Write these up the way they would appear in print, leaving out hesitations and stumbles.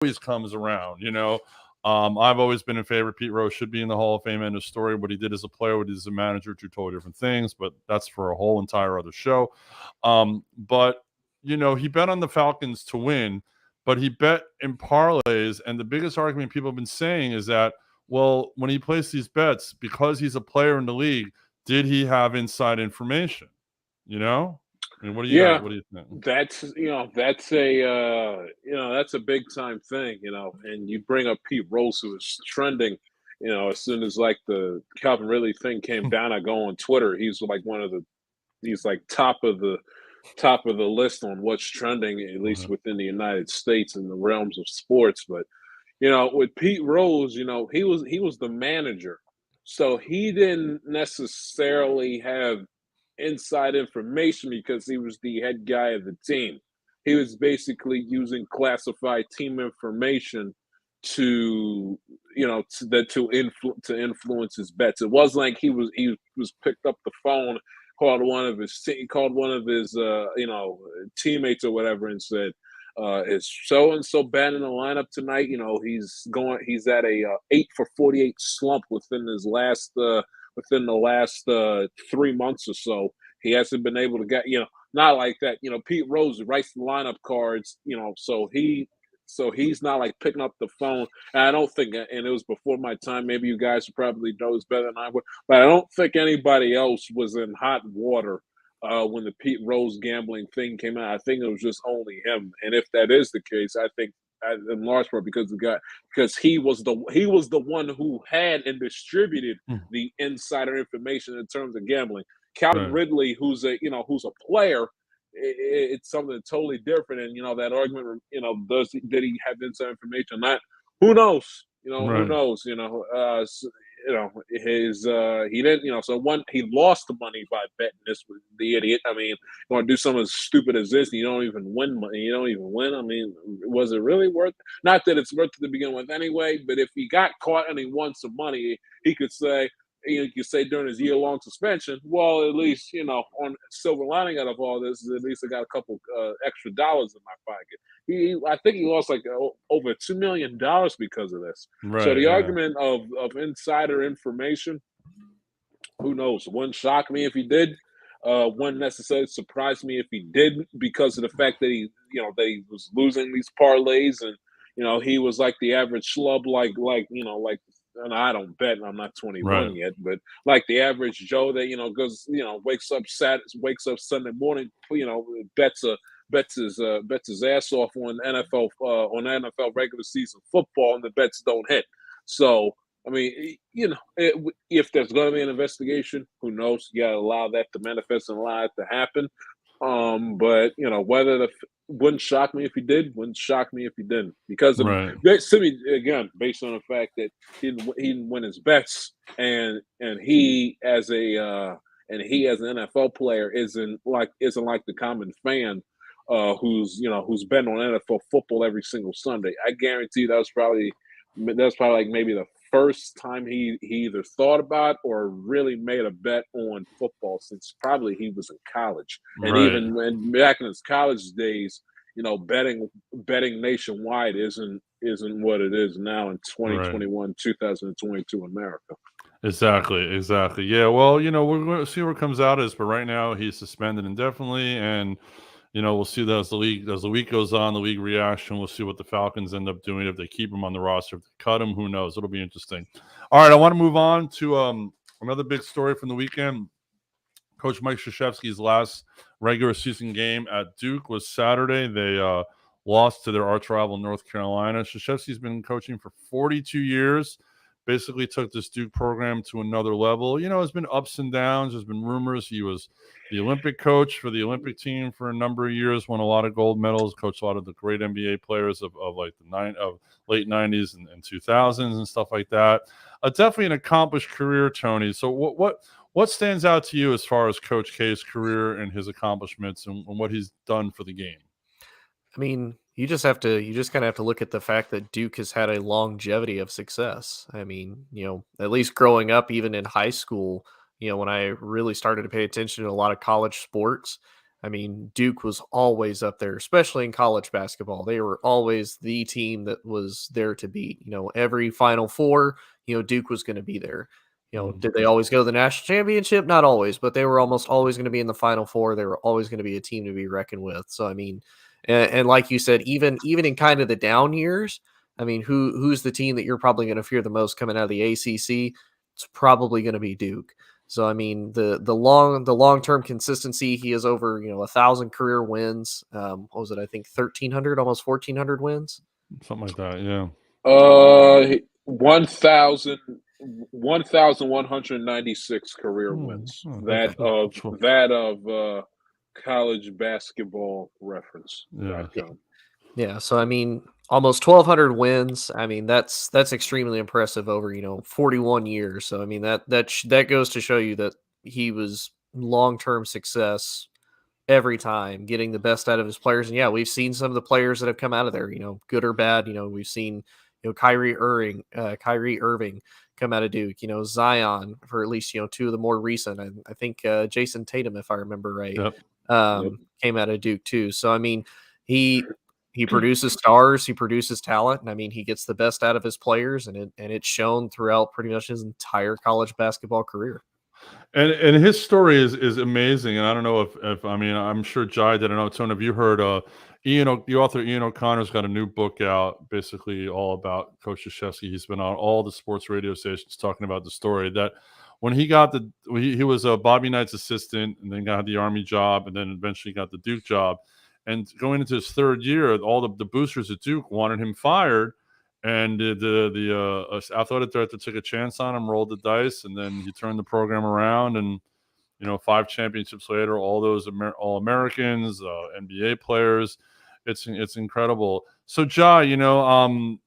always comes around. I've always been in favor. Pete Rose should be in the Hall of Fame. End of story. What he did as a player, what he did as a manager, two totally different things. But that's for a whole entire other show. But he bet on the Falcons to win, but he bet in parlays. And the biggest argument people have been saying is that, well, when he placed these bets, because he's a player in the league, did he have inside information? I mean, what do you Yeah, got? What do you think? that's a big time thing, and you bring up Pete Rose, who was trending, as soon as like the Calvin Ridley thing came down. I go on Twitter. He's like top of the list on what's trending, at least Mhm. within the United States in the realms of sports. But with Pete Rose, he was the manager, so he didn't necessarily have inside information because he was the head guy of the team. He was basically using classified team information to to influence his bets. It wasn't like he was picked up the phone, called one of his teammates or whatever, and said, is so and so bad in the lineup tonight? He's at a 8 for 48 slump within the last 3 months or so. He hasn't been able to get, not like that. Pete Rose writes the lineup cards, so he's not like picking up the phone. And I don't think, and it was before my time. Maybe you guys probably knows better than I would, but I don't think anybody else was in hot water when the Pete Rose gambling thing came out. I think it was just only him. And if that is the case, I think in large part because he was the one who had and distributed Mm, the insider information in terms of gambling. Calvin right. Ridley, who's a player, it's something totally different. And that argument, did he have inside information? Not who knows. Who Right. knows? His he didn't. So one, he lost the money by betting this with the idiot. I mean, you want to do something as stupid as this, and you don't even win money. You don't even win. I mean, was it really worth? Not that it's worth it to begin with anyway. But if he got caught and he won some money, he could say, you could say during his year-long suspension, well, at least, on silver lining out of all this, at least I got a couple extra dollars in my pocket. I think he lost like over $2 million because of this. So Right. the Yeah. argument of insider information, who knows? Wouldn't shock me if he did. Wouldn't necessarily surprise me if he didn't, because of the fact that he was losing these parlays, and he was like the average schlub, and I don't bet, and I'm not 21 Right. yet, but like the average Joe that goes, wakes up Sunday morning, bets his ass off on NFL regular season football, and the bets don't hit. So I mean, if there's going to be an investigation, who knows? You got to allow that to manifest and allow it to happen. But wouldn't shock me if he did. Wouldn't shock me if he didn't, because Right. to me, again, based on the fact that he didn't win his bets, and he as an NFL player isn't like the common fan, who's betting on NFL football every single Sunday. I guarantee that's probably like maybe the first time he either thought about or really made a bet on football since probably he was in college. And Right. even when back in his college days, betting nationwide isn't what it is now in Right. 2021, 2022 America. Exactly. Exactly. Yeah. Well, we're going to see where it comes out is, but right now he's suspended indefinitely, and we'll see that as the week goes on, the league reaction. We'll see what the Falcons end up doing if they keep him on the roster, if they cut him. Who knows? It'll be interesting. All right, I want to move on to another big story from the weekend. Coach Mike Krzyzewski's last regular season game at Duke was Saturday. They lost to their arch rival North Carolina. Krzyzewski's been coaching for 42 years. Basically took this Duke program to another level. There's been ups and downs. There's been rumors he was the Olympic coach for the Olympic team for a number of years, won a lot of gold medals, coached a lot of the great NBA players of like of late 90s and 2000s and stuff like that. Definitely an accomplished career, Tony. So what stands out to you as far as Coach K's career and his accomplishments and what he's done for the game? I mean, you just kind of have to look at the fact that Duke has had a longevity of success. I mean, at least growing up, even in high school, when I really started to pay attention to a lot of college sports, I mean, Duke was always up there, especially in college basketball. They were always the team that was there to beat. Every Final Four, Duke was going to be there. Did they always go to the national championship? Not always, but they were almost always going to be in the Final Four. They were always going to be a team to be reckoned with. So, I mean, and like you said, even in kind of the down years, I mean, who's the team that you're probably going to fear the most coming out of the ACC? It's probably going to be Duke. So I mean the long term consistency, he has over 1,000 career wins. What was it? I think 1,300, almost 1,400 wins, something like that. Yeah. 1,196 career wins. Okay. That of college basketball reference.com. Yeah. So I mean, almost 1,200 wins. I mean, that's extremely impressive over 41 years. So I mean that goes to show you that he was long-term success every time, getting the best out of his players. And yeah, we've seen some of the players that have come out of there, good or bad. We've seen Kyrie Irving come out of Duke. Zion for at least two of the more recent. I think Jason Tatum, if I remember right, came out of Duke too. So I mean, he produces stars, he produces talent, and I mean, he gets the best out of his players, and it's shown throughout pretty much his entire college basketball career. And his story is amazing. And I don't know if I mean, I'm sure Jai did. I know, Tony, have you heard the author Ian O'Connor's got a new book out, basically all about Coach Krzyzewski. He's been on all the sports radio stations talking about the story that when he got he was a Bobby Knight's assistant, and then got the Army job, and then eventually got the Duke job. And going into his third year, all the boosters at Duke wanted him fired. And the athletic director took a chance on him, rolled the dice, and then he turned the program around. And 5 championships later, all those all Americans, NBA players, it's incredible. So, Jai, you're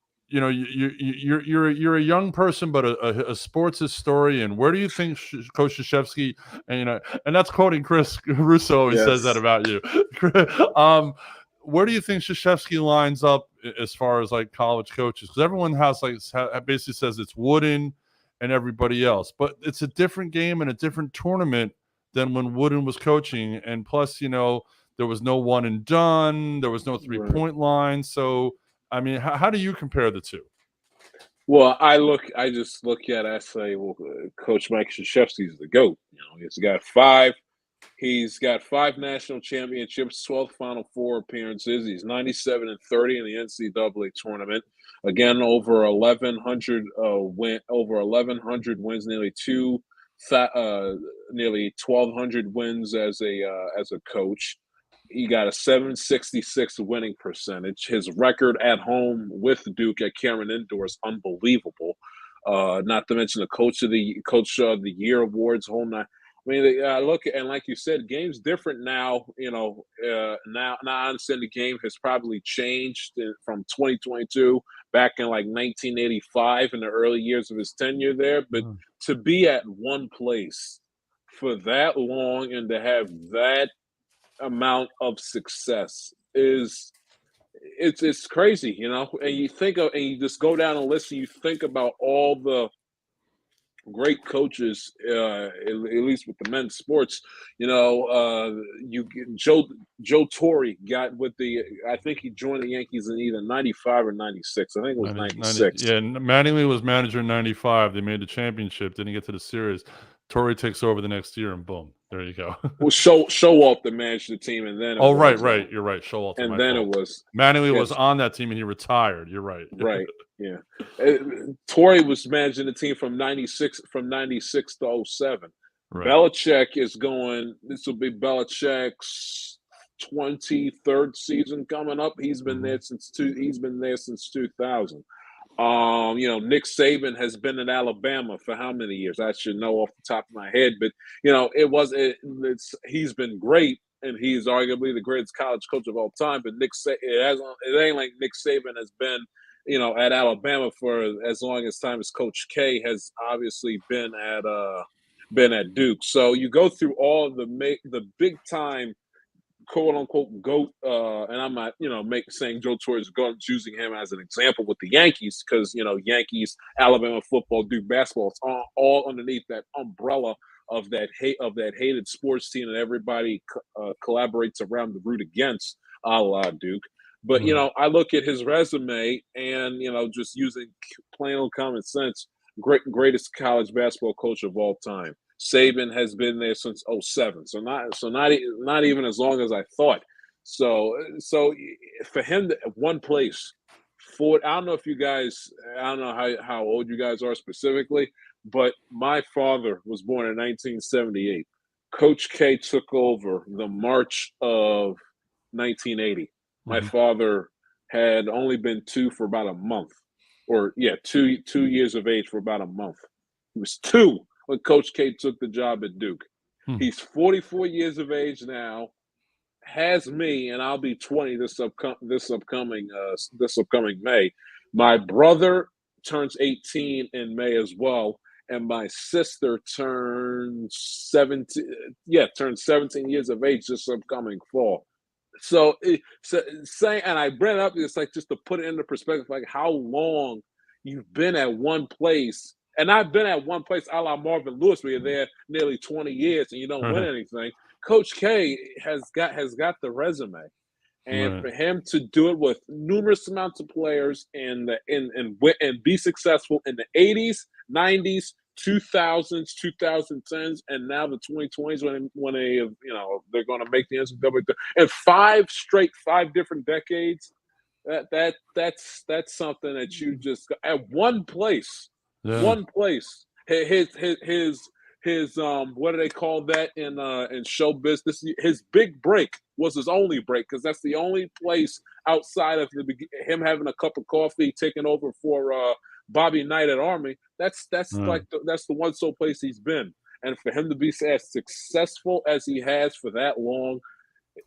a young person, but a sports historian. Where do you think Coach Krzyzewski, and that's quoting Chris Russo, always says that about you. Where do you think Krzyzewski lines up as far as like college coaches? Because everyone has basically says it's Wooden and everybody else, but it's a different game and a different tournament than when Wooden was coaching. And plus, there was no one and done, there was no 3-point line. So, I mean, how do you compare the two? Well, I just look at it, I say, well, Coach Mike Krzyzewski's the GOAT. He's got 5 national championships, 12 Final Four appearances. He's 97-30 in the NCAA tournament. Again, over 1,100 wins, nearly 1,200 wins as a coach. He got a 766 winning percentage. His record at home with Duke at Cameron Indoor is unbelievable. Not to mention the Coach of the Year awards, whole nine. I mean, look, and like you said, game's different now. Now I understand the game has probably changed from 2022 back in like 1985 in the early years of his tenure there. But to be at one place for that long and to have that amount of success it's crazy, and you just go down and listen, you think about all the great coaches, at least with the men's sports. Joe Torre got with I think he joined the Yankees in either 95 or 96. I think it was 96. Yeah, Mattingly was manager in 95. They made the championship, didn't get to the series. Torre takes over the next year, and boom, there you go. Well, Showalter managed the team, and then right, you're right, Showalter. And then it was Mattingly was on that team, and he retired. You're right. Right. Yeah. Torre was managing the team from 96 to 07. Right. Belichick is going. This will be Belichick's 23rd season coming up. He's been there since 2000. Nick Saban has been in Alabama for how many years? I should know off the top of my head, but he's been great, and he's arguably the greatest college coach of all time. But it ain't like Nick Saban has been, at Alabama for as long as time as Coach K has obviously been at Duke. So you go through all of the big time, quote unquote GOAT, and I'm not, saying Joe Torre is GOAT, using him as an example with the Yankees, because Yankees, Alabama football, Duke basketball, it's all underneath that umbrella of that hated sports team that everybody collaborates around the root against, a la Duke. But I look at his resume, and just using plain old common sense, greatest college basketball coach of all time. Saban has been there since 07, so not even as long as I thought. So for him to one place, I don't know if you guys, I don't know how old you guys are specifically, but my father was born in 1978. Coach K took over the March of 1980. My father had only been two for about a month, or 2 years of age for about a month. He was 2 when Coach K took the job at Duke. He's 44 years of age now, has me, and I'll be 20 this upcoming May. My brother turns 18 in May as well, and my sister turns 17 years of age this upcoming fall. So saying, and I bring it up, it's like just to put it into perspective, like how long you've been at one place. And I've been at one place, a la Marvin Lewis, where you're there nearly 20 years and you don't win anything. Coach K has got the resume, and for him to do it with numerous amounts of players and be successful in the 80s, 90s, 2000s, 2010s, and now the 2020s when they're going to make the NCAA, and 5 different decades. That's something that you just at one place. One place. His what do they call that in show business? His big break was his only break, because that's the only place outside of him having a cup of coffee, taking over for Bobby Knight at Army. That's the one sole place he's been, and for him to be as successful as he has for that long,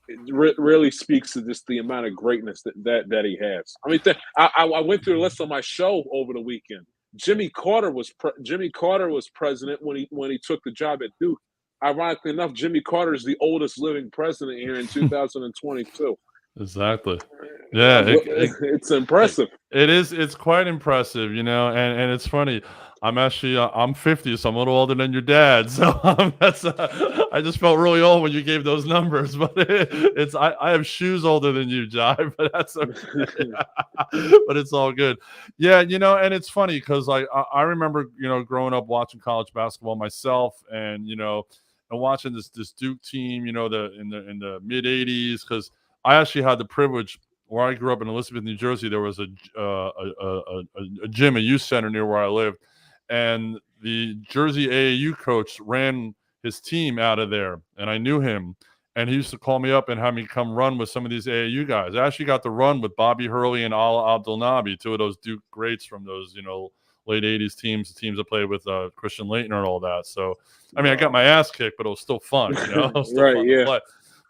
it really speaks to just the amount of greatness that he has. I mean, I went through the list on my show over the weekend. Jimmy Carter was president when he took the job at Duke. Ironically enough, Jimmy Carter is the oldest living president here in 2022. Exactly. Yeah, it's impressive. It is. It's quite impressive, and it's funny. I'm 50, so I'm a little older than your dad. So I just felt really old when you gave those numbers. But I have shoes older than you, Jai, but that's okay. But it's all good. Yeah, and it's funny because I remember growing up watching college basketball myself, and and watching this Duke team, in the mid '80s, because I actually had the privilege. Where I grew up in Elizabeth, New Jersey, there was a gym, a youth center near where I lived, and the Jersey AAU coach ran his team out of there, and I knew him, and he used to call me up and have me come run with some of these AAU guys. I actually got to run with Bobby Hurley and Ala Abdelnaby, 2 of those Duke greats from those late '80s teams, the teams that played with Christian Laettner and all that. So I mean, I got my ass kicked, but it was still fun, It was still fun to play.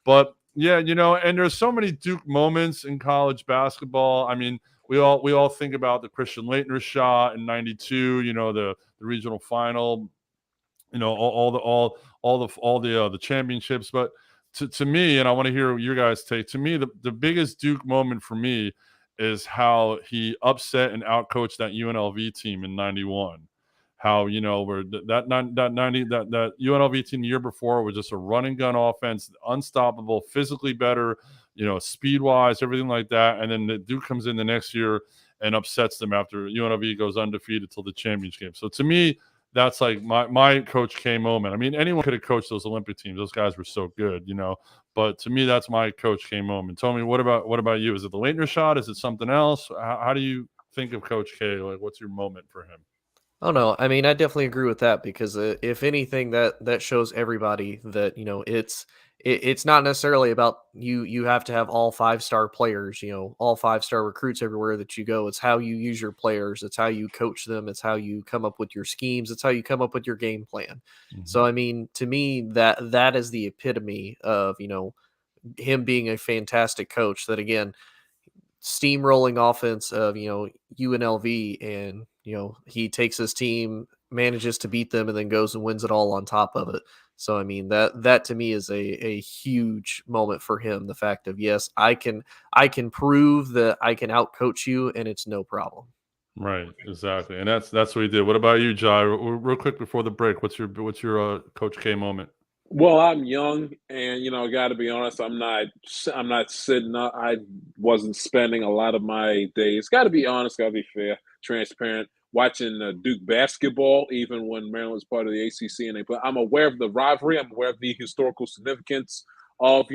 But yeah, and there's so many Duke moments in college basketball. I mean, we all think about the Christian Laettner shot in '92. The regional final. All the championships. But to me, and I want to hear your guys' take. To me, the biggest Duke moment for me is how he upset and outcoached that UNLV team in '91. How where that UNLV team the year before was just a run and gun offense, unstoppable, physically better, speed wise, everything like that. And then the Duke comes in the next year and upsets them after UNLV goes undefeated till the championship game. So to me, that's like my Coach K moment. I mean, anyone could have coached those Olympic teams; those guys were so good, But to me, that's my Coach K moment. Tell me, what about you? Is it the Laettner shot? Is it something else? How do you think of Coach K? Like, what's your moment for him? Oh no, I mean I definitely agree with that, because if anything, that shows everybody that it's not necessarily about you have to have all 5-star players, all 5-star recruits everywhere that you go. It's how you use your players, it's how you coach them, it's how you come up with your schemes, it's how you come up with your game plan. So I mean, to me, that is the epitome of him being a fantastic coach. That again, steamrolling offense of UNLV, and he takes his team, manages to beat them, and then goes and wins it all on top of it. So I mean, that to me is a huge moment for him. The fact of, yes, I can prove that I can outcoach you, and it's no problem. Right, exactly, and that's what he did. What about you, Jai? Real quick before the break, what's your Coach K moment? Well, I'm young, and got to be honest, I'm not sitting up. I wasn't spending a lot of my days. Got to be honest, got to be fair, transparent. Watching Duke basketball, even when Maryland was part of the ACC, and but I'm aware of the rivalry. I'm aware of the historical significance of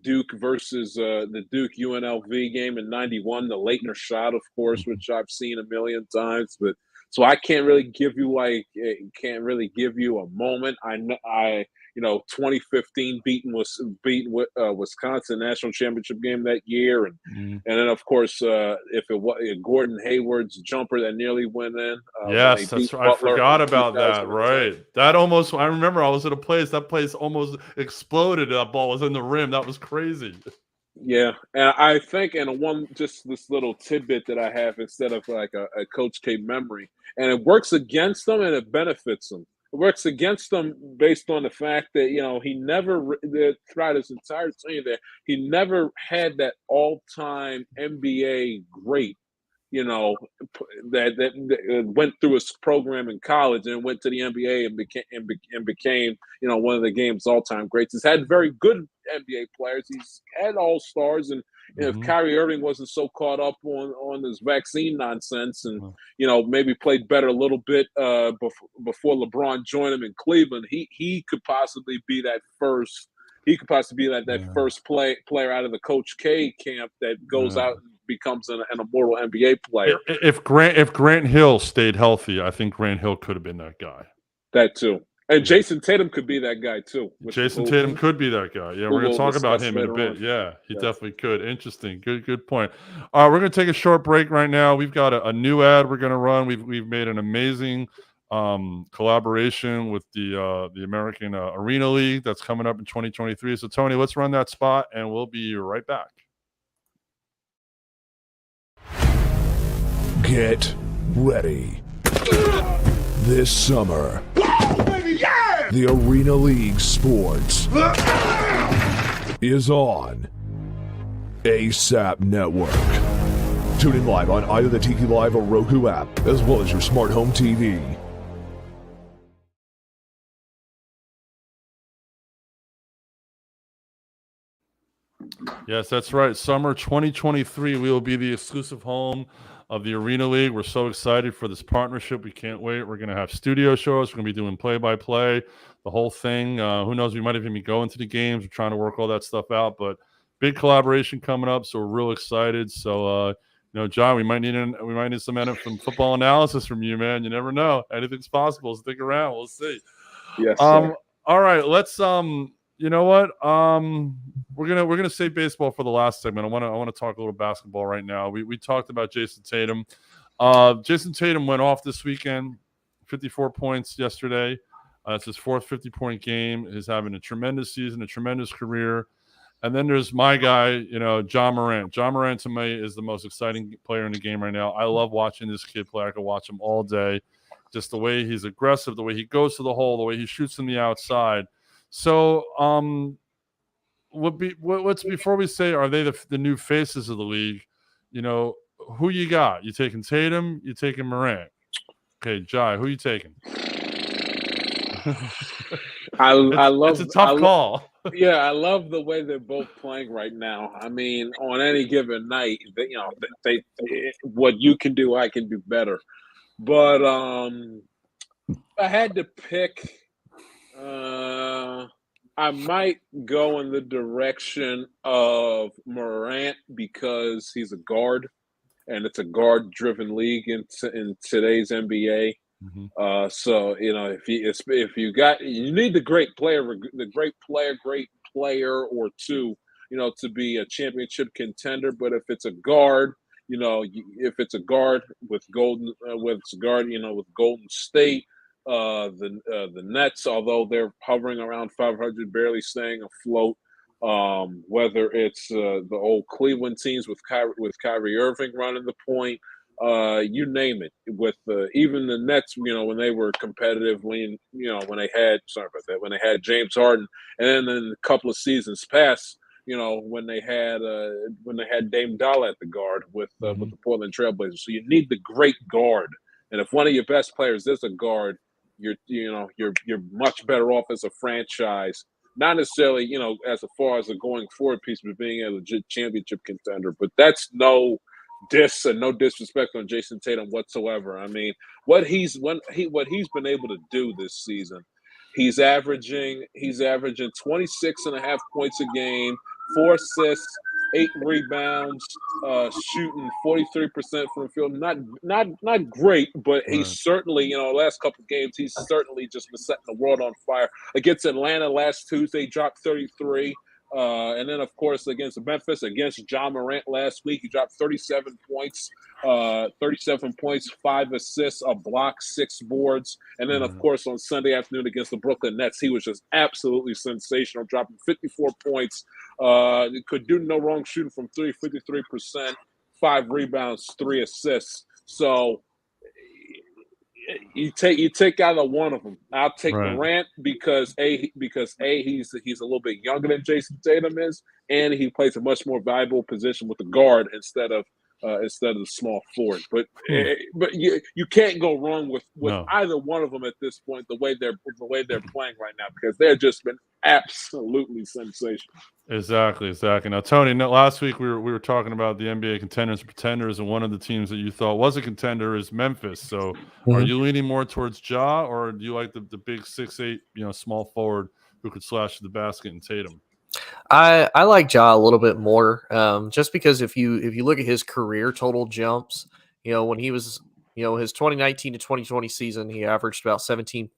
Duke versus the Duke UNLV game in '91, the Leitner shot, of course, which I've seen a million times, but. So I can't really give you a moment. I know 2015 beating Wisconsin national championship game that year, and Mhm. and then of course if it was Gordon Hayward's jumper that nearly went in when they Yes, beat that's I Butler forgot in about that, 2010. right. That almost I remember I was at a place, that place almost exploded, that ball was in the rim, that was crazy. Yeah, and I think, and just this little tidbit that I have instead of like a Coach K memory, and it works against them and it benefits them. It works against them based on the fact that he never throughout his entire tenure there, he never had that all-time NBA great you know, that went through his program in college and went to the NBA and became one of the game's all time greats. He's had very good NBA players. He's had all stars, and if Mhm. Kyrie Irving wasn't so caught up on this vaccine nonsense, and Mm. maybe played better a little bit before LeBron joined him in Cleveland, he could possibly be that first. He could possibly be that Yeah, first player out of the Coach K camp that goes yeah. out and becomes an immortal NBA player. If Grant Hill stayed healthy, I think Grant Hill could have been that guy. That too. And Yeah. Jason Tatum could be that guy too, which Jason Tatum could be that guy. Yeah, who we're gonna we'll talk about discuss him in a later bit. on. Yeah, he Yes. definitely could. Interesting. Good point. All right, we're gonna take a short break right now. We've got a new ad we're gonna run. We've made an amazing collaboration with the American Arena League that's coming up in 2023. So Tony, let's run that spot and we'll be right back. Get ready. This summer, the Arena League Sports is on ASAP Network. Tune in live on either the Tiki Live or Roku app, as well as your smart home TV. Yes, that's right. Summer 2023, we will be the exclusive home of the Arena League. We're so excited for this partnership. We can't wait. We're going to have studio shows. We're going to be doing play-by-play, the whole thing. Who knows? We might even be going to the games. We're trying to work all that stuff out, but big collaboration coming up, so we're real excited. So, John, we might need some football analysis from you, man. You never know. Anything's possible. Stick around. We'll see. Yes, sir. All right, let's you know what? We're gonna save baseball for the last segment. I want to talk a little basketball right now. We talked about Jason Tatum. Jason Tatum went off this weekend, 54 points yesterday. It's his fourth 50-point game. He's having a tremendous season, a tremendous career. And then there's my guy, John Morant. John Morant to me is the most exciting player in the game right now. I love watching this kid play. I could watch him all day. Just the way he's aggressive, the way he goes to the hole, the way he shoots from the outside. So, what's before we say are they the new faces of the league? Who you got? You taking Tatum? You taking Morant? Okay, Jai, who you taking? It's a tough call. Yeah, I love the way they're both playing right now. I mean, on any given night, they what you can do, I can do better. But I had to pick. I might go in the direction of Morant because he's a guard, and it's a guard-driven league in today's NBA. Mm-hmm. So if you need the great player or two, to be a championship contender. But if it's a guard, if it's a guard with Golden State, the Nets, although they're hovering around 500, barely staying afloat. Whether it's the old Cleveland teams with Kyrie Irving running the point, you name it. With even the Nets, when they were competitive, when they had James Harden, and then in a couple of seasons past, when they had Dame Dolla at the guard with the Portland Trailblazers. So you need the great guard, and if one of your best players is a guard, you're much better off as a franchise. Not necessarily, as far as a going forward piece, but being a legit championship contender. But that's no diss and no disrespect on Jason Tatum whatsoever. I mean, what he's been able to do this season, he's averaging 26.5 points a game, 4 assists, 8 rebounds, shooting 43% from the field. Not great, but he's certainly, the last couple of games, he's certainly just been setting the world on fire. Against Atlanta last Tuesday, dropped 33. And then, of course, against Memphis, against Ja Morant last week, he dropped 37 points, 5 assists, a block, 6 boards. And then, of course, on Sunday afternoon against the Brooklyn Nets, he was just absolutely sensational, dropping 54 points. Could do no wrong shooting from 53%, 5 rebounds, 3 assists. So you take either one of them. I'll take Morant because he's a little bit younger than Jason Tatum is, and he plays a much more valuable position with the guard instead of the small forward. But you can't go wrong with either one of them at this point. The way they're playing right now, because they've just been absolutely sensational. Exactly. Now, Tony, last week we were talking about the NBA contenders and pretenders, and one of the teams that you thought was a contender is Memphis. So, are you leaning more towards Ja, or do you like the big 6'8", small forward who could slash to the basket, and Tatum? I like Ja a little bit more, just because if you look at his career total jumps, when he was, his 2019 to 2020 season, he averaged about 17,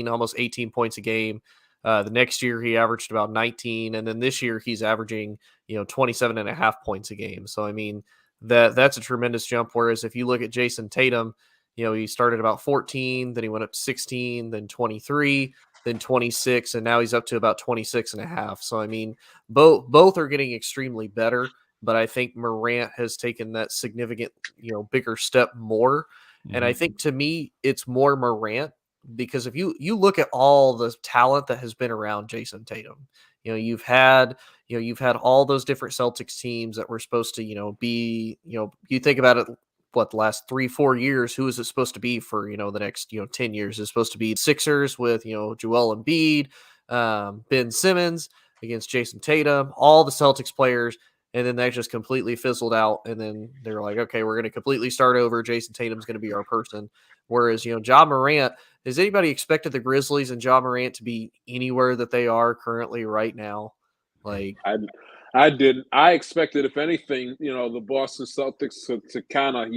almost 18 points a game. The next year he averaged about 19, and then this year he's averaging 27.5 points a game. So I mean that's a tremendous jump. Whereas if you look at Jason Tatum, he started about 14, then he went up to 16, then 23, then 26, and now he's up to about 26.5. So I mean both are getting extremely better, but I think Morant has taken that significant bigger step more. And I think to me it's more Morant, because if you look at all the talent that has been around Jason Tatum, you've had all those different Celtics teams that were supposed to, be, you think about it, the last 3-4 years, who is it supposed to be for, the next, 10 years? It's supposed to be Sixers with, Joel Embiid, Ben Simmons against Jason Tatum, all the Celtics players. And then that just completely fizzled out. And then they're like, okay, we're going to completely start over. Jason Tatum's going to be our person. Whereas, Ja Morant, has anybody expected the Grizzlies and Ja Morant to be anywhere that they are currently right now? Like, I didn't. I expected, if anything, the Boston Celtics to kind of,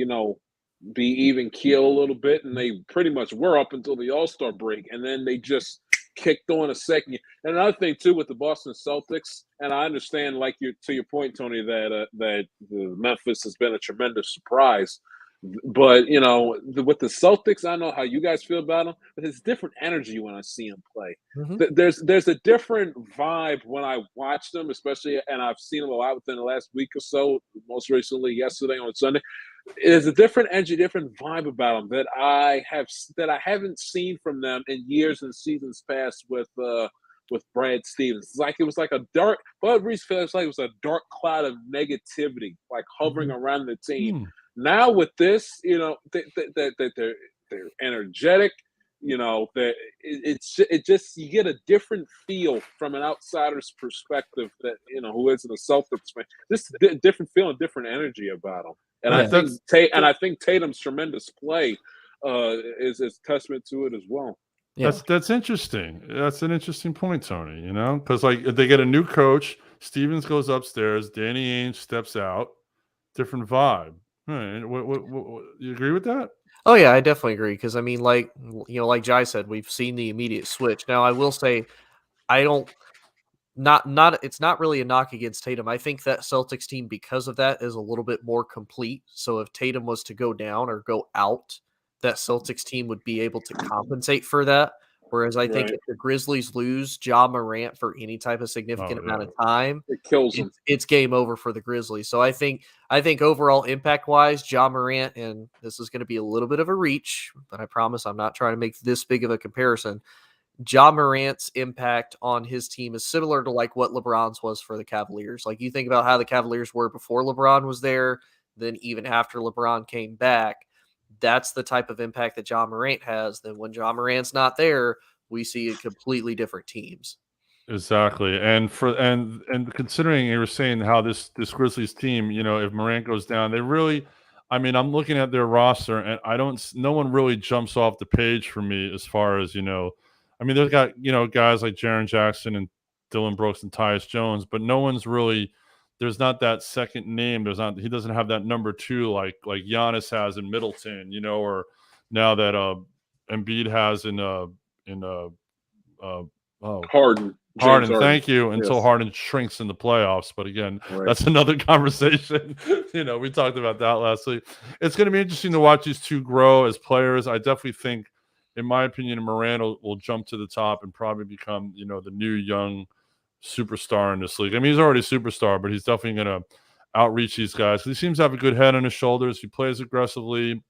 be even keel a little bit. And they pretty much were up until the All-Star break. And then they just kicked on a second. And another thing too with the Boston Celtics, and I understand, like to your point, Tony, that the Memphis has been a tremendous surprise. But with the Celtics, I know how you guys feel about them, but it's different energy when I see them play. There's a different vibe when I watch them, especially, and I've seen them a lot within the last week or so. Most recently, yesterday on Sunday. There's a different energy, different vibe about them that I haven't seen from them in years and seasons past with Brad Stevens. It was like a dark. Bud Reese feels like it was a dark cloud of negativity, like hovering around the team. Now with this, they're energetic. That it just you get a different feel from an outsider's perspective that who isn't a Celtics fan. Just different feeling, different energy about them. And I think Tatum's tremendous play is testament to it as well. Yeah. That's interesting. That's an interesting point, Tony. Because they get a new coach, Stevens goes upstairs, Danny Ainge steps out, different vibe. Right. What, you agree with that? Oh yeah, I definitely agree. Because I mean, like Jai said, we've seen the immediate switch. Now I will say, it's not really a knock against Tatum. I think that Celtics team, because of that, is a little bit more complete. So if Tatum was to go down or go out, that Celtics team would be able to compensate for that. Whereas I think if the Grizzlies lose Ja Morant for any type of significant amount of time, it kills them. It's game over for the Grizzlies. So I think overall impact wise, Ja Morant, and this is going to be a little bit of a reach, but I promise I'm not trying to make this big of a comparison. Ja Morant's impact on his team is similar to like what LeBron's was for the Cavaliers. Like you think about how the Cavaliers were before LeBron was there, then even after LeBron came back, that's the type of impact that Ja Morant has. Then when Ja Morant's not there, we see completely different teams. Exactly. And considering you were saying how this Grizzlies team, if Morant goes down, they really, I mean, I'm looking at their roster and no one really jumps off the page for me as far as, I mean, they've got, guys like Jaren Jackson and Dylan Brooks and Tyus Jones, but no one's really, there's not that second name. He doesn't have that number 2 like Giannis has in Middleton, or now that Embiid has in oh, Harden. Harden, thank you. Until Yes. Harden shrinks in the playoffs. But again, Right. that's another conversation. We talked about that last week. It's going to be interesting to watch these two grow as players. I definitely think, in my opinion, Morant will jump to the top and probably become, the new young superstar in this league. I mean, he's already a superstar, but he's definitely going to outreach these guys. He seems to have a good head on his shoulders. He plays aggressively.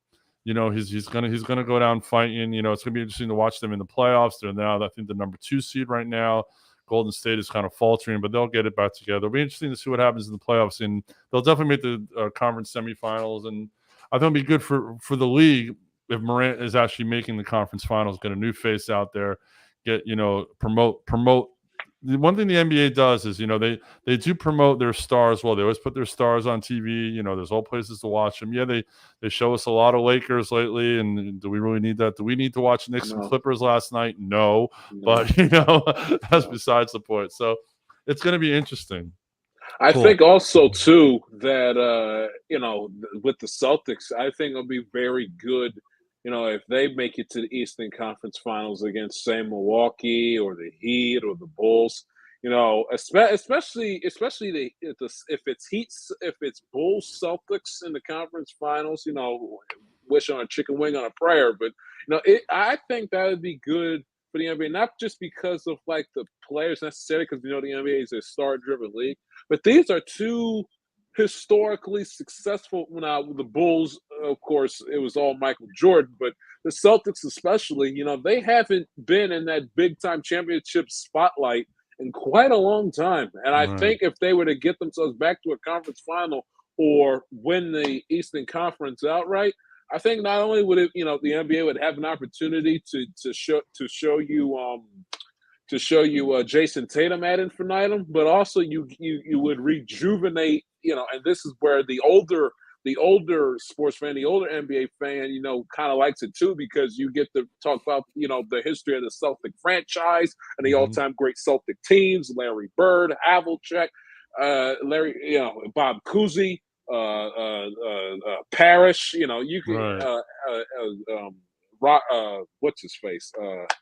He's gonna go down fighting. It's gonna be interesting to watch them in the playoffs. They're now, I think, the number 2 seed right now. Golden State is kind of faltering, but they'll get it back together. It'll be interesting to see what happens in the playoffs, and they'll definitely make the conference semifinals. And I think it'll be good for the league if Morant is actually making the conference finals. Get a new face out there. Get promote. The one thing the NBA does is, they do promote their stars well. They always put their stars on TV. There's all places to watch them. Yeah, they show us a lot of Lakers lately, and do we really need that? Do we need to watch Knicks and Clippers last night? No. But, that's besides the point. So it's going to be interesting. I think also, too, that, with the Celtics, I think it'll be very good, if they make it to the Eastern Conference Finals against, say, Milwaukee or the Heat or the Bulls, especially if it's Bulls Celtics in the conference finals, wish on a chicken wing on a prayer, but I think that would be good for the NBA, not just because of like the players necessarily, because the NBA is a star-driven league, but these are two historically successful. Now, the Bulls, of course, it was all Michael Jordan, but the Celtics especially, they haven't been in that big-time championship spotlight in quite a long time. And I think if they were to get themselves back to a conference final or win the Eastern Conference outright, I think not only would it, the NBA would have an opportunity to show you Jason Tatum ad infinitum, but also you would rejuvenate, and this is where the older sports fan, the older NBA fan, kind of likes it too, because you get to talk about, the history of the Celtic franchise and the all-time great Celtic teams, Larry Bird, Havlicek, Bob Cousy, Parrish, you can, what's his face,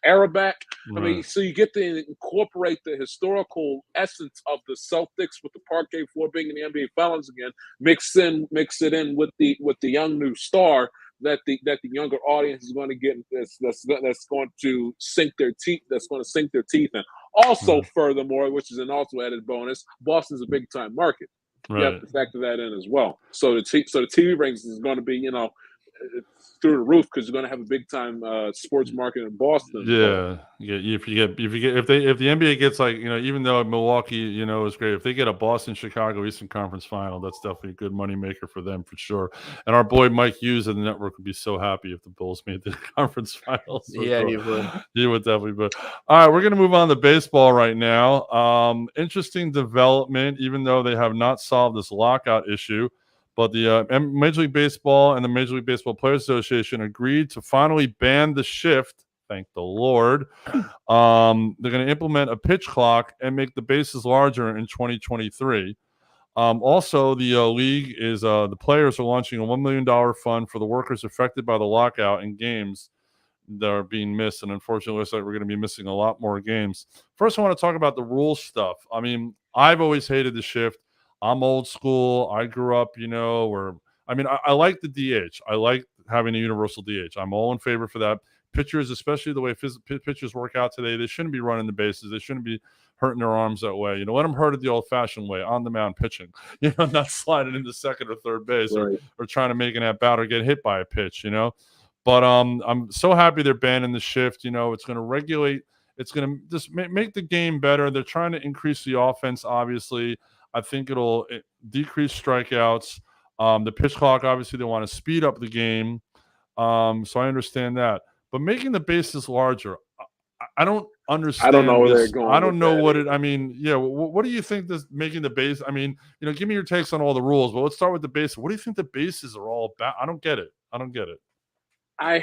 Arabac. I mean, so you get to incorporate the historical essence of the Celtics with the parquet floor being in the NBA Finals again. Mix it in with the young new star that the younger audience is going to get. That's going to sink their teeth. That's going to sink their teeth in. Also, furthermore, which is an also added bonus, Boston's a big time market. You have to factor that in as well. So the TV ratings is going to be, through the roof, because you're going to have a big time sports market in Boston. Yeah. If the NBA gets like, even though Milwaukee, is great, if they get a Boston Chicago Eastern Conference final, that's definitely a good money maker for them for sure. And our boy Mike Hughes of the network would be so happy if the Bulls made the conference finals. So yeah, he would. He would definitely. But all right, we're going to move on to baseball right now. Interesting development, even though they have not solved this lockout issue. But the Major League Baseball and the Major League Baseball Players Association agreed to finally ban the shift. Thank the Lord. They're going to implement a pitch clock and make the bases larger in 2023. Also, the league is the players are launching a $1 million fund for the workers affected by the lockout in games that are being missed. And unfortunately, it looks like we're going to be missing a lot more games. First, I want to talk about the rules stuff. I mean, I've always hated the shift. I'm old school. I grew up, I like the DH. I like having a universal DH. I'm all in favor for that. Pitchers, especially the way pitchers work out today, they shouldn't be running the bases. They shouldn't be hurting their arms that way. Let them hurt it the old-fashioned way, on the mound pitching. Not sliding into second or third base or trying to make an at-bat or get hit by a pitch, But I'm so happy they're banning the shift. It's going to regulate. It's going to just make the game better. They're trying to increase the offense, obviously. I think it'll decrease strikeouts. The pitch clock, obviously, they want to speed up the game. So I understand that. But making the bases larger, I don't understand. I don't know where this. they're going. I don't know what either. it. I mean, yeah. What do you think this making the base? I mean, give me your takes on all the rules. But let's start with the base. What do you think the bases are all about? I don't get it. I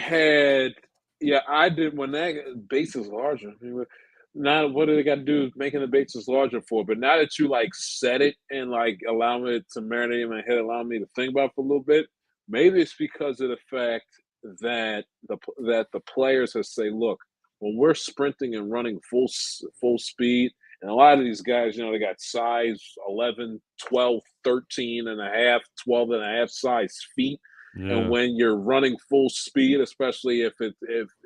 did when that base is larger. I mean, now, what do they got to do making the bases larger for? But now that you like set it and like allow me to marinate in my head, allow me to think about it for a little bit, maybe it's because of the fact that the players have say, look, when we're sprinting and running full speed, and a lot of these guys, they got size 11, 12, 13 and a half, 12 and a half size feet. Yeah. And when you're running full speed, especially if they're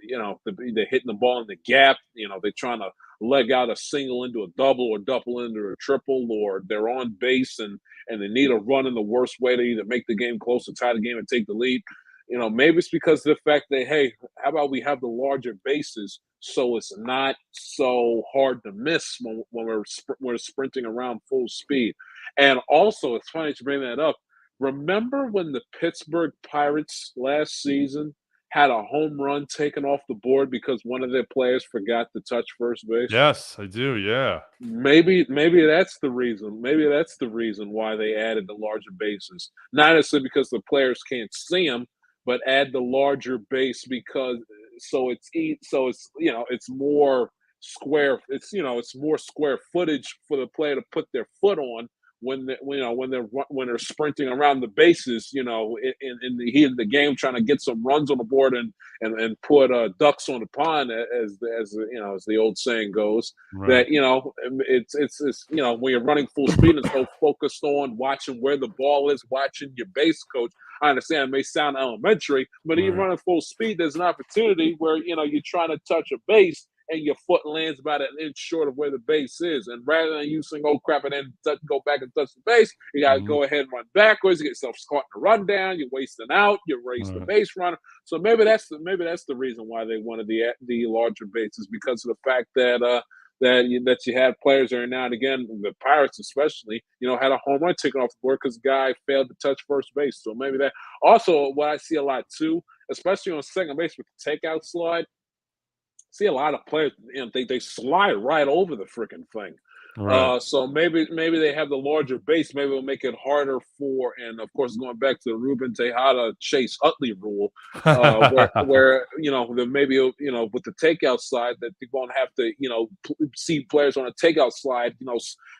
hitting the ball in the gap, they're trying to leg out a single into a double or double into a triple, or they're on base and they need a run in the worst way to either make the game close or tie the game and take the lead. Maybe it's because of the fact that, hey, how about we have the larger bases so it's not so hard to miss when we're sprinting around full speed. And also, it's funny to bring that up. Remember when the Pittsburgh Pirates last season had a home run taken off the board because one of their players forgot to touch first base? Yes, I do. Yeah. Maybe that's the reason. Maybe that's the reason why they added the larger bases. Not necessarily because the players can't see them, but add the larger base because it's more square. It's more square footage for the player to put their foot on when they're sprinting around the bases, in the heat of the game, trying to get some runs on the board and put ducks on the pond, as the old saying goes. Right. That it's when you're running full speed and so focused on watching where the ball is, watching your base coach. I understand it may sound elementary, but when you're running full speed, there's an opportunity where you're trying to touch a base and your foot lands about an inch short of where the base is. And rather than you saying, oh, crap, and then go back and touch the base, you got to go ahead and run backwards. You get yourself caught in a rundown. You're wasting out. You raise the base runner. So maybe that's the reason why they wanted the larger bases, because of the fact that you had players there now and again, the Pirates especially, had a home run taken off the board because the guy failed to touch first base. So maybe that. Also, what I see a lot too, especially on second base with the takeout slide, see a lot of players, they slide right over the freaking thing. Right. So maybe they have the larger base. Maybe it'll make it harder for, and of course, going back to the Ruben Tejada Chase Utley rule, where then maybe with the takeout slide that you won't have to see players on a takeout slide.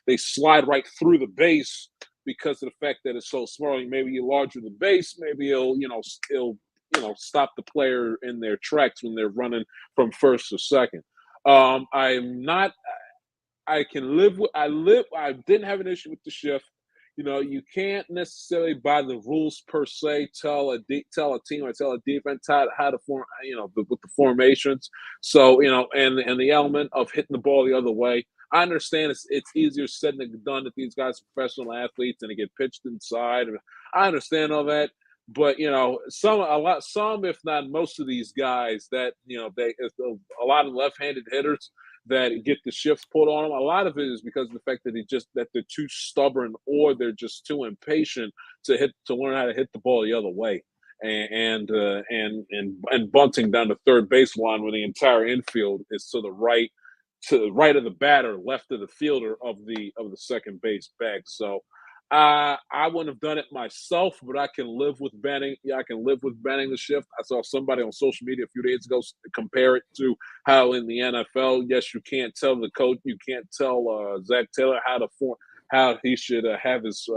They slide right through the base because of the fact that it's so small. Maybe you larger the base. Maybe it'll stop the player in their tracks when they're running from first to second. I didn't have an issue with the shift. You can't necessarily, by the rules per se, tell a team or tell a defense how to form, with the formations. So, and the element of hitting the ball the other way. I understand it's easier said than done that these guys are professional athletes and they get pitched inside. I understand all that. But some, if not most of these guys that a lot of left-handed hitters that get the shifts put on them. A lot of it is because of the fact that they're too stubborn or they're just too impatient to learn how to hit the ball the other way, and bunting down the third baseline when the entire infield is to the right of the batter, left of the fielder of the second base bag. So. I wouldn't have done it myself, but I can live with banning. Yeah, I can live with banning the shift. I saw somebody on social media a few days ago compare it to how in the NFL, yes, you can't tell the coach, you can't tell Zach Taylor how he should have his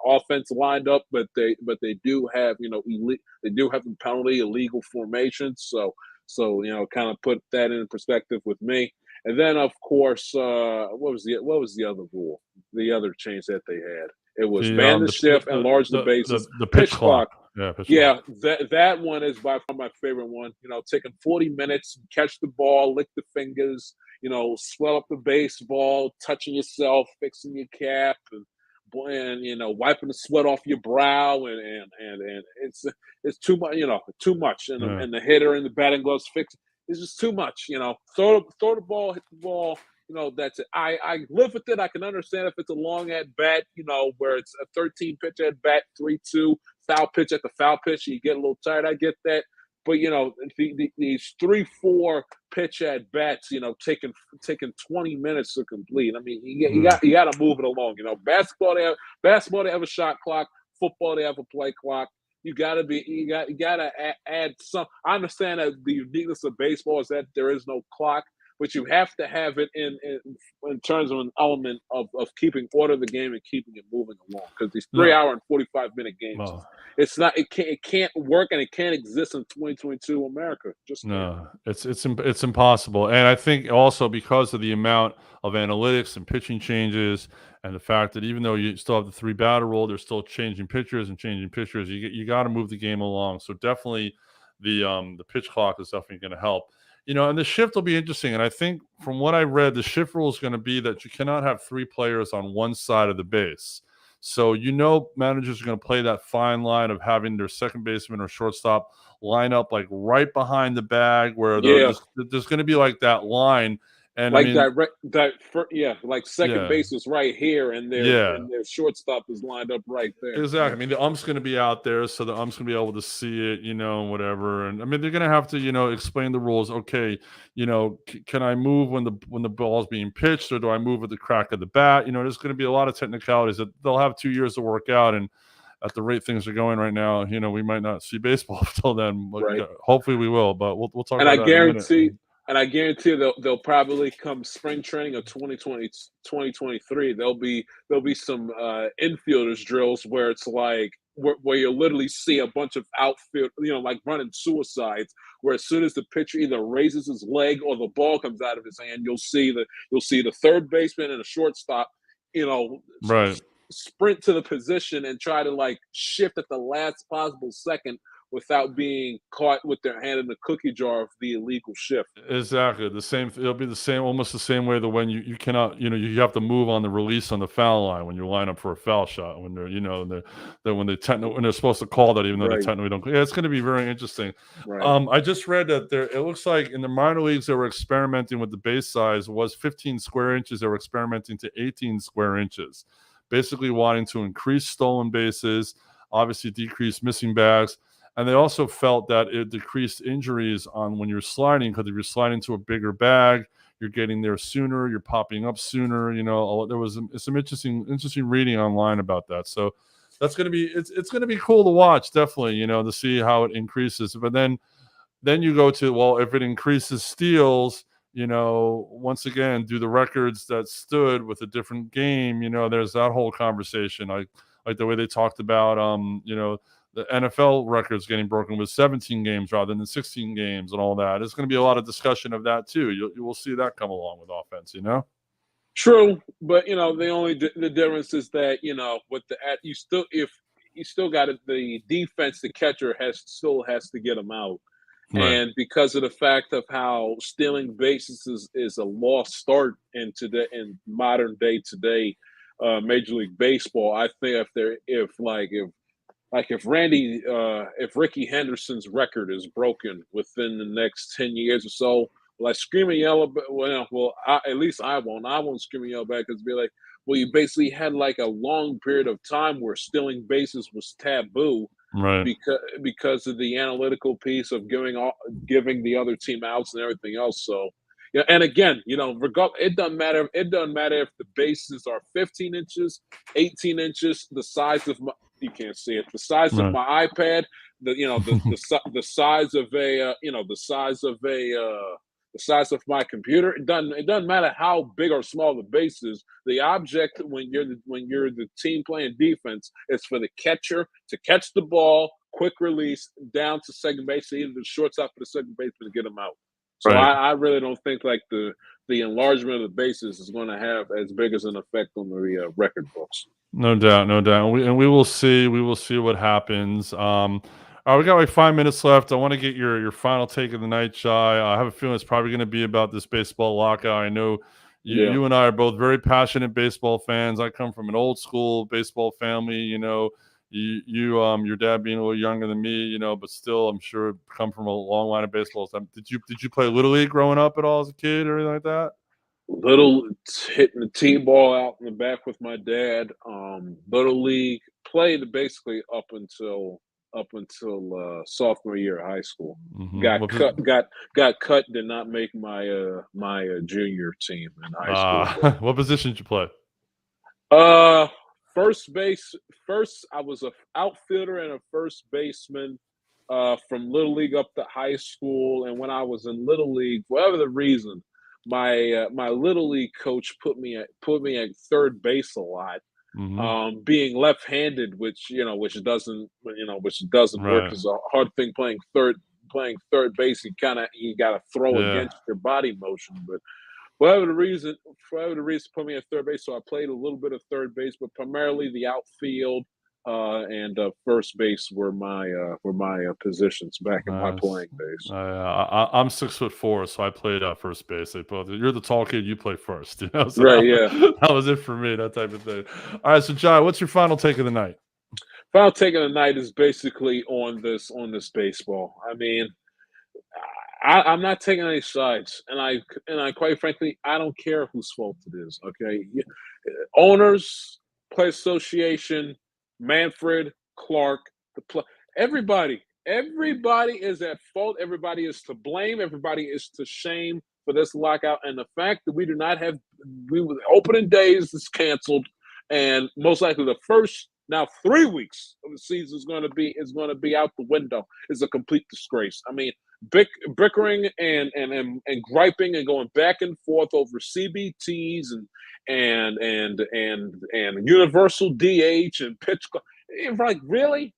offense lined up, but they do have they do have the penalty illegal formations. So kind of put that in perspective with me. And then of course, what was the other rule? The other change that they had. It was ban the shift, enlarge the bases. The pitch clock. Yeah, that one is by far my favorite one. Taking 40 minutes, catch the ball, lick the fingers, swell up the baseball, touching yourself, fixing your cap, and wiping the sweat off your brow, and it's too much, too much. And the hitter and the batting gloves It's just too much. Throw the ball, hit the ball. That's it. I live with it. I can understand if it's a long at bat, where it's a 13 pitch at bat, 3-2, foul pitch at the foul pitch, and you get a little tired. I get that. But these 3-4 pitch at bats, taking 20 minutes to complete. I mean, you got to move it along. Basketball they have a shot clock. Football they have a play clock. You got to add some. I understand that the uniqueness of baseball is that there is no clock, but you have to have it in terms of an element of keeping order of the game and keeping it moving along. Because these 3-hour and 45-minute games, it can't work, and it can't exist in 2022 America. It's impossible. And I think also because of the amount of analytics and pitching changes, and the fact that even though you still have the 3-batter rule, they're still changing pitchers. You got to move the game along. So definitely the pitch clock is definitely going to help. And the shift will be interesting. And I think from what I read, the shift rule is going to be that you cannot have 3 players on one side of the base. So, managers are going to play that fine line of having their second baseman or shortstop line up like right behind the bag where there's going to be like that line. And like like second base is right here, and their shortstop is lined up right there. Exactly. I mean, the ump's going to be out there, so the ump's going to be able to see it, whatever. And I mean, they're going to have to, explain the rules. Okay, can I move when the ball's being pitched, or do I move at the crack of the bat? There's going to be a lot of technicalities that they'll have 2 years to work out, and at the rate things are going right now, we might not see baseball until then. Right. Hopefully, we will. But we'll talk. And about that And I guarantee they'll probably come spring training of 2023. There'll be some infielders drills where it's like where you'll literally see a bunch of outfield, like running suicides, where as soon as the pitcher either raises his leg or the ball comes out of his hand, you'll see the third baseman and a shortstop, sprint to the position and try to like shift at the last possible second without being caught with their hand in the cookie jar of the illegal shift. Exactly. It'll be the same, almost the same way that when you cannot, you have to move on the release on the foul line when you line up for a foul shot, when they're, when they're supposed to call that, even though they technically don't. Yeah, it's going to be very interesting. Right. I just read that it looks like in the minor leagues, they were experimenting with the base size was 15 square inches. They were experimenting to 18 square inches, basically wanting to increase stolen bases, obviously decrease missing bags. And they also felt that it decreased injuries on when you're sliding, because if you're sliding to a bigger bag, you're getting there sooner, you're popping up sooner. There was some interesting reading online about that. So that's going to be it's going to be cool to watch, definitely. To see how it increases. But then you go to, if it increases steals, once again, do the records that stood with a different game. There's that whole conversation, like the way they talked about the NFL records getting broken with 17 games rather than 16 games and all that. There's going to be a lot of discussion of that too. You will see that come along with offense, True, but the difference is that with you still got the defense. The catcher still has to get them out, right. And because of the fact of how stealing bases is a lost start in modern day today, Major League Baseball. I think if Ricky Henderson's record is broken within the next 10 years or so, like scream and yell, at least I won't scream and yell back, because be like, well, you basically had like a long period of time where stealing bases was taboo, right? Because of the analytical piece of giving the other team outs and everything else. So, and again, it doesn't matter. It doesn't matter if the bases are 15 inches, 18 inches, the size of you can't see it. The size of my iPad, the size of the size of my computer. It doesn't matter how big or small the base is. The object when you're the team playing defense is for the catcher to catch the ball, quick release down to second base, either the shortstop or the second baseman to get them out. So I really don't think like the enlargement of the bases is going to have as big as an effect on the record books. No doubt. We will see. We will see what happens. All right, we got like 5 minutes left. I want to get your final take of the night, Shai. I have a feeling it's probably going to be about this baseball lockout. I know you and I are both very passionate baseball fans. I come from an old school baseball family. your dad being a little younger than me, but still, I'm sure come from a long line of baseball. Did you play Little League growing up at all as a kid or anything like that? Little hitting the T-ball out in the back with my dad. Little League played basically up until sophomore year of high school. Mm-hmm. Got cut. Did not make my junior team in high school. What position did you play? First base. First, I was a outfielder and a first baseman from Little League up to high school. And when I was in Little League, for whatever the reason, my Little League coach put me at third base a lot. Mm-hmm. Being left-handed, which doesn't Right. work, is a hard thing playing third base. You got to throw against your body motion, but whatever the reason put me at third base. So I played a little bit of third base, but primarily the outfield and first base were my positions back in my playing days. I'm 6'4", so I played first base. You're the tall kid, you play first. So right? Yeah, that was it for me. That type of thing. All right, so John, what's your final take of the night? Final take of the night is basically on this baseball. I mean, I'm not taking any sides, and I quite frankly, I don't care whose fault it is. Okay, owners, play association, Manfred, Clark, everybody is at fault. Everybody is to blame. Everybody is to shame for this lockout, and the fact that we do not have opening days is canceled, and most likely the first. Now 3 weeks of the season is going to be out the window. It's a complete disgrace. I mean, bickering and griping and going back and forth over CBTs and universal DH and pitch. Like really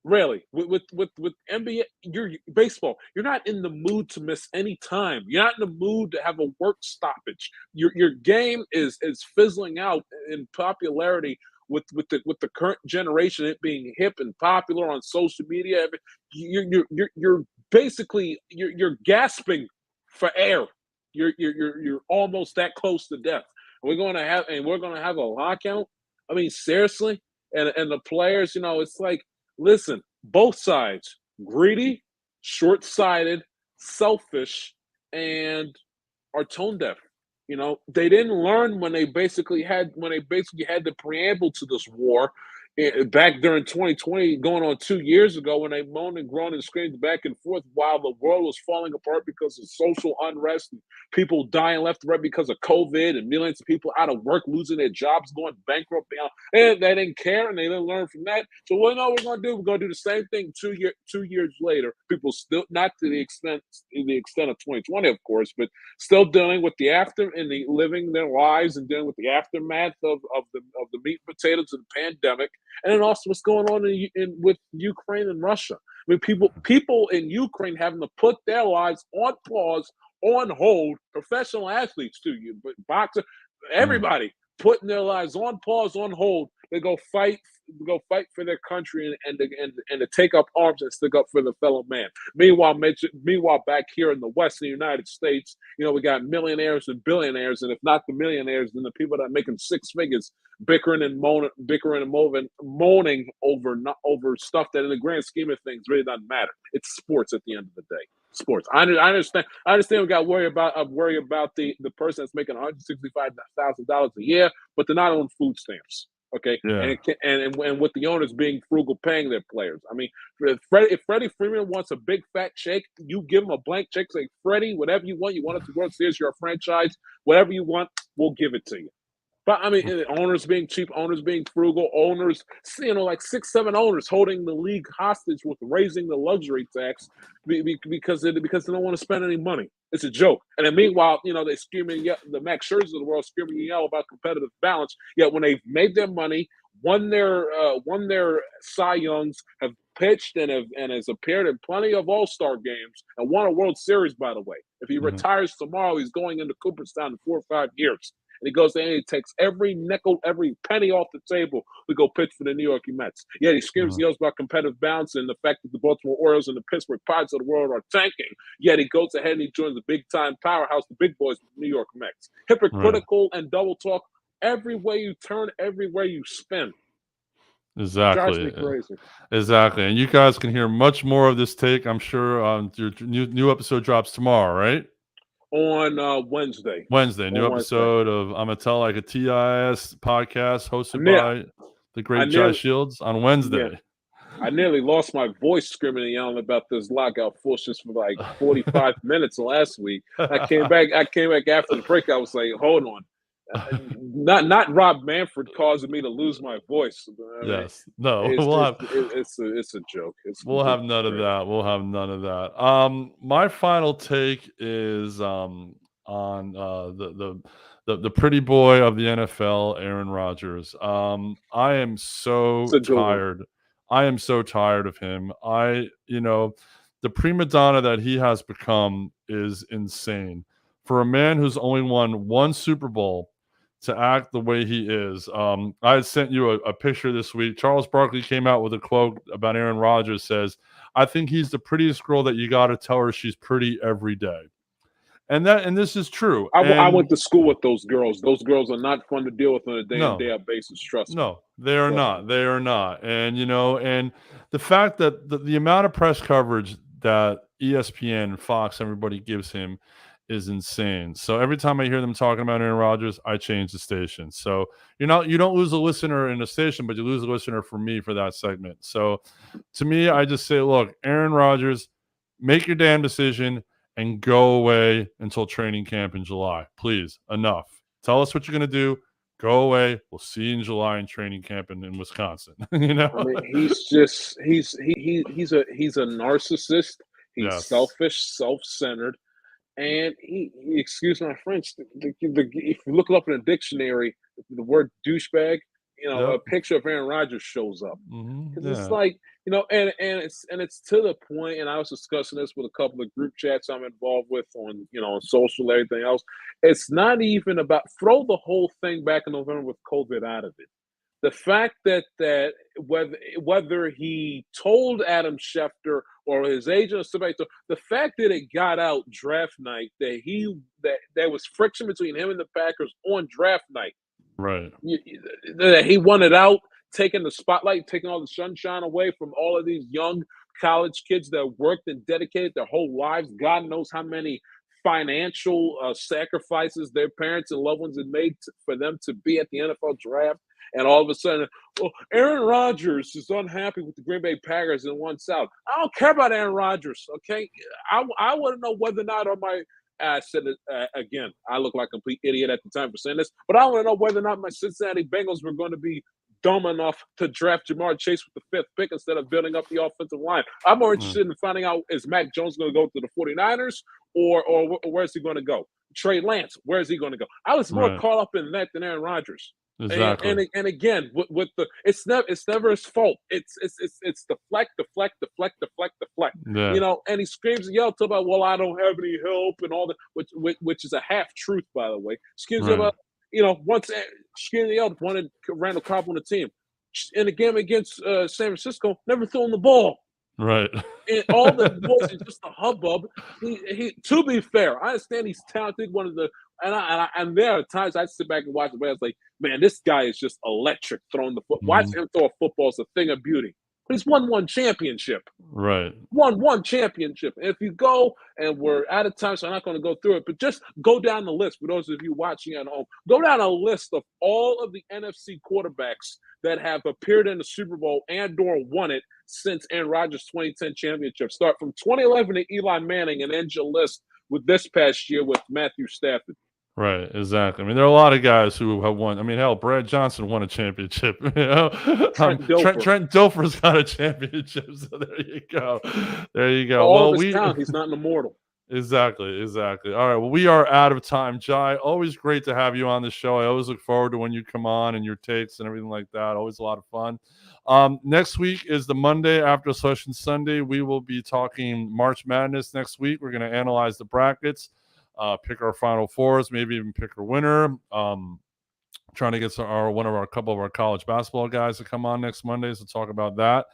with NBA, baseball. You're not in the mood to miss any time. You're not in the mood to have a work stoppage. Your game is fizzling out in popularity. With the current generation, it being hip and popular on social media, you're basically you're gasping for air. You're almost that close to death. We're going to have a lockout. I mean, seriously, and the players, it's like, listen, both sides greedy, short-sighted, selfish, and are tone deaf. They didn't learn when they basically had the preamble to this war back during 2020, going on 2 years ago, when they moaned and groaned and screamed back and forth while the world was falling apart because of social unrest and people dying left and right because of COVID and millions of people out of work, losing their jobs, going bankrupt. And they didn't care, and they didn't learn from that. So what we're going to do? We're going to do the same thing 2 years later. People still, not to the extent of 2020, of course, but still dealing with the living their lives and dealing with the aftermath of the meat and potatoes of the pandemic. And then also what's going on with Ukraine and Russia. I mean, people in Ukraine having to put their lives on pause, on hold. Professional athletes too, but boxers, everybody putting their lives on pause, on hold. They go fight for their country and to take up arms and stick up for the fellow man. Meanwhile, back here in the Western United States, we got millionaires and billionaires, and if not the millionaires, then the people that are making six figures bickering and moaning over stuff that in the grand scheme of things really doesn't matter. It's sports at the end of the day. Sports. I understand. We got to worry about the person that's making $165,000 a year, but they're not on food stamps. Okay, yeah. and with the owners being frugal, paying their players. I mean, if Freddie Freeman wants a big fat check, you give him a blank check. Say, Freddie, whatever you want. You want it to World Series, you're a franchise. Whatever you want, we'll give it to you. But I mean, owners being cheap, owners being frugal, owners, like 6-7 owners holding the league hostage with raising the luxury tax because they don't want to spend any money. It's a joke. And then meanwhile, they screaming, the Max Scherzers of the world screaming and yell about competitive balance. Yet when they've made their money, won their Cy Youngs, have pitched and has appeared in plenty of All-Star games and won a World Series, by the way. If he retires tomorrow, he's going into Cooperstown in 4 or 5 years. And he goes there and he takes every nickel, every penny off the table to go pitch for the New York Mets. Yet he screams and yells about competitive balance and the fact that the Baltimore Orioles and the Pittsburgh Pirates of the world are tanking. Yet he goes ahead and he joins the big-time powerhouse, the big boys, the New York Mets. Hypocritical and double talk everywhere you turn, everywhere you spin. Drives Exactly. me crazy. Exactly. And you guys can hear much more of this take, I'm sure. Your new episode drops tomorrow, right? On Wednesday. Wednesday, new On Wednesday. episode of I'm gonna tell like a TIS podcast hosted I by the great Jai nearly- Shields on Wednesday. Yeah. I nearly lost my voice screaming and yelling about this lockout forces for like 45 minutes last week. I came back after the break. I was like, hold on. Not Rob Manfred causing me to lose my voice. I mean, Yes. No, it's a joke. We'll have none of that. We'll have none of that. My final take is on the pretty boy of the NFL, Aaron Rodgers. I am so tired. I am so tired of him. The prima donna that he has become is insane. For a man who's only won one Super Bowl to act the way he is. I had sent you a picture this week. Charles Barkley came out with a quote about Aaron Rodgers, says, I think he's the prettiest girl that you got to tell her she's pretty every day. And this is true. I went to school with those girls. Those girls are not fun to deal with on a day-to-day basis. Trust me. No, they are not. They are not. And, and the fact that the amount of press coverage that ESPN, Fox, everybody gives him is insane. So every time I hear them talking about Aaron Rodgers, I change the station. So you don't lose a listener in a station, but you lose a listener for me for that segment. So to me, I just say, look, Aaron Rodgers, make your damn decision and go away until training camp in July. Please, enough. Tell us what you're going to do. Go away. We'll see you in July in training camp in Wisconsin. I mean, he's a narcissist. He's selfish, self-centered. And he, excuse my French, if you look it up in a dictionary, the word douchebag, a picture of Aaron Rodgers shows up. Because it's like, and it's to the point, and I was discussing this with a couple of group chats I'm involved with on, on social, everything else. It's not even about, throw the whole thing back in November with COVID out of it. The fact that whether he told Adam Schefter or his agent or somebody, the fact that it got out draft night that there was friction between him and the Packers on draft night, right? That he wanted out, taking the spotlight, taking all the sunshine away from all of these young college kids that worked and dedicated their whole lives. God knows how many financial sacrifices their parents and loved ones had made for them to be at the NFL draft. And all of a sudden, Aaron Rodgers is unhappy with the Green Bay Packers and wants out. I don't care about Aaron Rodgers, okay? I want to know whether or not on my I said it again, I look like a complete idiot at the time for saying this, but I want to know whether or not my Cincinnati Bengals were going to be dumb enough to draft Jamar Chase with the 5th pick instead of building up the offensive line. I'm more interested in finding out, is Mac Jones going to go to the 49ers or where's he going to go? Trey Lance, where is he going to go? I was more caught up in that than Aaron Rodgers. Exactly. And again, with the it's never his fault. It's deflect. Yeah. And he screams and yells about, well, I don't have any help and all that, which is a half truth, by the way. Screams about, once screaming and yelled, wanted Randall Cobb on the team. In the game against San Francisco, never threw him the ball. Right. And all the boys is just a hubbub. He to be fair, I understand he's talented. And there are times I sit back and watch the play. I was like, man, this guy is just electric throwing the foot. Watch him throw a football is a thing of beauty. But he's won one championship. Right. Won one championship. And if you go, and we're out of time, so I'm not going to go through it, but just go down the list for those of you watching at home. Go down a list of all of the NFC quarterbacks that have appeared in the Super Bowl and/or won it since Aaron Rodgers' 2010 championship. Start from 2011 to Eli Manning and end your list with this past year with Matthew Stafford. Right, exactly. I mean, there are a lot of guys who have won. I mean, hell, Brad Johnson won a championship. Trent Dilfer's got a championship. So there you go. There you go. All of his talent, he's not an immortal. Exactly. All right. Well, we are out of time, Jai. Always great to have you on the show. I always look forward to when you come on and your takes and everything like that. Always a lot of fun. Next week is the Monday after Selection Sunday. We will be talking March Madness next week. We're going to analyze the brackets. Pick our Final Fours, maybe even pick our winner. Trying to get a couple of our college basketball guys to come on next Monday to talk about that.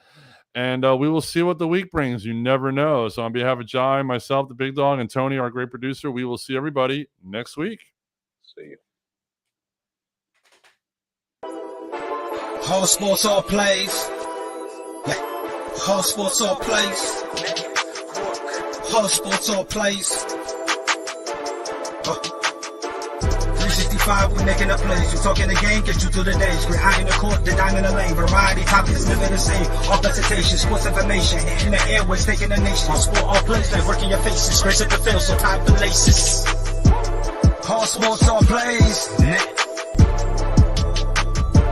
And we will see what the week brings. You never know. So on behalf of Jai, myself, the Big Dog, and Tony, our great producer, we will see everybody next week. See you. All sports, all plays. Yeah. All sports, all plays. All sports, all plays. 365, we making up plays. You talking the game, get you through the days. We're high in the court, the dime in the lane. Variety topics, living the same. All presentation, sports information. Hitting the airways, taking the nation. All sport, all plays, like working your faces. Grace at the field, so tie the laces. All sports, all plays.